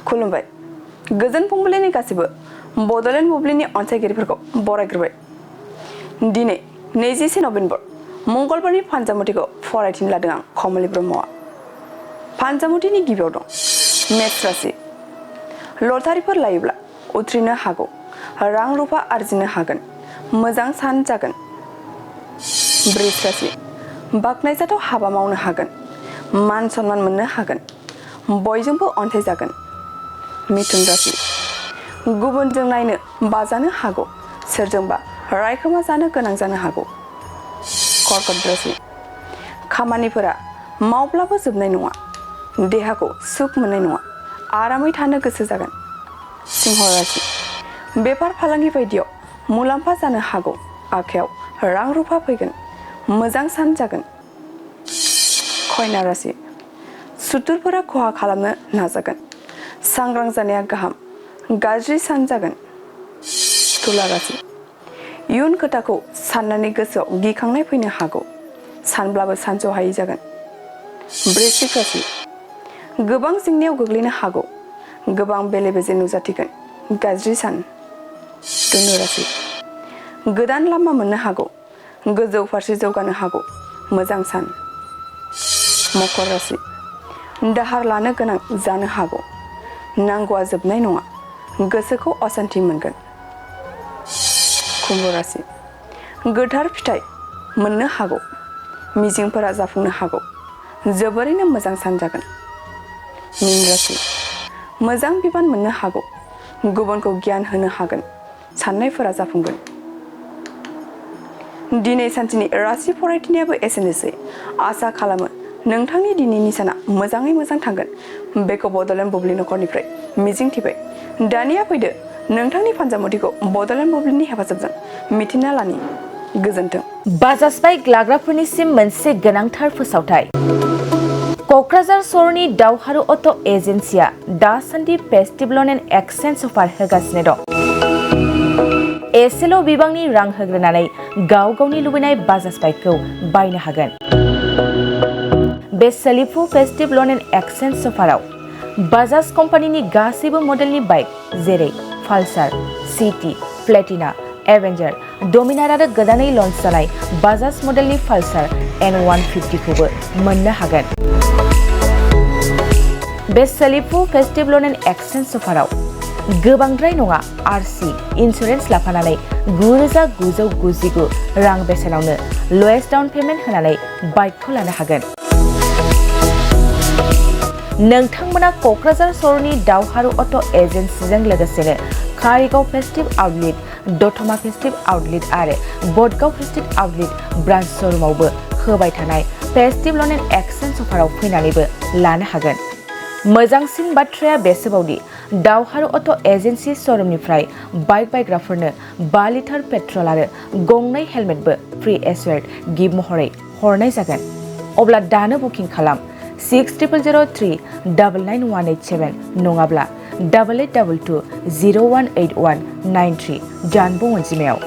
खुलुमबाय गोजोन फुंबिलिनि गासिबो बड'लेण्ड बुब्लिनि अनसायगिरिफोरखौ बरायग्रोबाय। दिनै 20 नभेम्बर मंगलबारनि फानजामुथिखौ फरायथिनो लादों आं कमलि ब्रह्मआ। फानजामुथिनि गिबियाव दं मेष राशि। लटारिफोर लायोब्ला उथ्रिनो हागौ, रां रुफा आरजिनो हागोन, मोजां सान जागोन। वृष राशि। बाख्नायजाथाव हाबा मावनो हागोन, मान सन्मान मोननो हागोन, बयजोंबो अनसायजागोन। मिथुन राशि। गुबुनजों नायनो बाजानो हागौ, सोरजोंबा रायखोमा जानो गोनां जानो हागौ। कर्कट राशि। खामानिफोरा मावब्लाबो जोबनाय नङा, देहाखौ सुख मोननाय नङा, आरामै थानो गोसो जागोन। सिंह राशि। बेफार फालांगि बायदियाव मुलाम्फा जानो हागौ, आखायाव रां रुफा फैगोन, मोजां सान जागोन। कन्या राशि। सुथुरफोरा खहा खालामनो नाजागोन, सांग्रां जानाया गाहाम, गाज्रि सान जागोन। तुला राशि। इयुन खोथाखौ साननानै गोसोआव गिखांनाय फैनो हागौ, सानब्लाबो सानस'हायै जागोन। वृश्चिक राशि। गोबां जेंनायाव गोग्लैनो हागौ, गोबां बेले बेजे नुजाथिगोन, गाज्रि सान। धनु राशि। गोदान लामा मोननो हागौ, गोजौ फारसे जौगानो हागौ, मोजां सान। मकर राशि। दाहार लानो गोनां जानो हागौ, नांगौआ जोबनाय नङा, गोसोखौ असान्थि मोनगोन। कुम्भ राशि। गोथार फिथाइ मोननो हागौ, मिजिंफोरा जाफुंनो हागौ, जोबोरैनो मोजां सान जागोन। मीन राशि। मोजां बिबान मोननो हागौ, गुबुनखौ गियान होनो हागोन, साननायफोरा जाफुंगोन। दिनै सानसेनि राशि फरायथिनायाबो एसेनोसै। आसा खालामो नोंथांनि दिनैनि साना मोजाङै मोजां थांगोन, बेखौ बड'लेण्ड बुब्लि नखरनिफ्राय मिजिंथिबाय। दानिया फैदो नोंथांनि फानजामुथिखौ बड'लेण्ड बुब्लिनि हेफाजाबजों मिथिना लानि। गोजोन्थों। बाजाज बाइक लाग्राफोरनिसिम मोनसे गोनांथार फोसावथाय। क'क्राझार सहरनि दावहारु अट' एजेन्सिया दासान्दि फेस्टिभ ल'न एन्ड एक्सचेन्ज अफार होगासिनो दं। एसेल' बिबांनि रां होग्रोनानै गाव गावनि लुबैनाय बाजाज बाइकखौ बायनो हागोन। बे सोलिफु फेस्टिभ ल'न एन्ड एक्सचेन्ज अफाराव बाजाज कम्पानिनि गासैबो मडेलनि बाइक जेरै पालसार, सिटि, प्लेटिना, एवेन्जार, डमिनार आरो गोदानै लन्च जानाय बाजाज मडेलनि पालसार N150 खौबो मोननो हागोन। बे सोलिफु फेस्टिभ ल'न एन्ड एक्सचेन्ज अफाराव गोबांद्राय नङा RC इन्सुरेन्स लाफानानै 9,999 रां बेसेनावनो ल'एस्ट डाउन पेमेन्ट होनानै बाइकखौ लानो हागोन। नोंथांमोना क'क्राझार सहरनि दावहारु अट' एजेन्सिजों लोगोसेनो कारिगाव फेस्टिभ आउटलेट, दतमा फेस्टिभ आउटलेट आरो बडगाव फेस्टिभ आउटलेट ब्रान्च श'रुमावबो होबाय थानाय फेस्टिभ ल'न एन्ड एक्सचेन्ज अफाराव फैनानैबो लानो हागोन। मोजांसिन बाथ्राया बेसोबावदि दावहारु अट' एजेन्सि श'रुमनिफ्राय बाइक बायग्राफोरनो 5 लिटार पेट्रल आरो गंनै हेलमेटबो फ्रि एसुवेर्ड गिफ्ट महरै हरनाय जागोन। अब्ला दानो बुकिं खालाम 6003999187 नङाब्ला 8822018193 जानबुं अनजिमायाव।